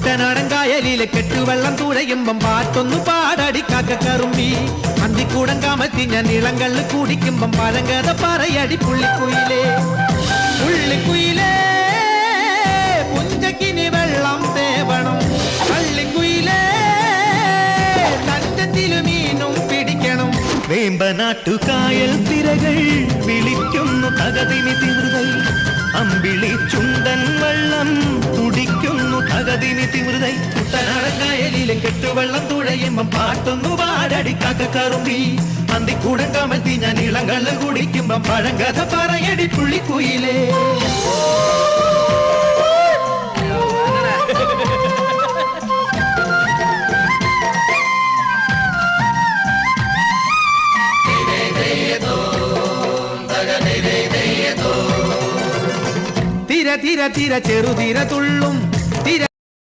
കുട്ടനാടൻ കായലിലെ കെട്ടുവെള്ളം തുഴയുമ്പം പാട്ടൊന്നു പാടടി കാക്കക്കറുമ്പി അന്തിക്കൂടം കാമത്തി ഞാൻ ഇളങ്കള്ള് കുടിക്കുമ്പം പഴങ്കഥ പറയടി പുള്ളിക്കുയിലേ പുള്ളിക്കുയിലേ പുഞ്ചക്കിനി വെള്ളം തേവണം പള്ളിക്കുയിലേ തഞ്ചത്തിലു മീനും പിടിക്കണം വേമ്പനാട്ടുകായൽ തിരകൾ വിളിക്കുന്നു തകതിനി തിമൃതൈ അമ്പിളി ചുണ്ടൻ വെള്ളം തുടിക്കുന്നു തകതിനി തിമൃതൈ കുട്ടനാടൻ കായലിലെ കെട്ടുവെള്ളം തുഴയുമ്പം പാട്ടൊന്നു പാടടി കാക്കക്കറുമ്പി അന്തിക്കൂടം കമഴ്ത്തി ഞാൻ ഇളങ്കള്ള് കുടിക്കുമ്പം പഴങ്കഥ പറയടി പുള്ളിക്കുയിലേ തിര തിര തിര ചെറുതിര തുള്ളും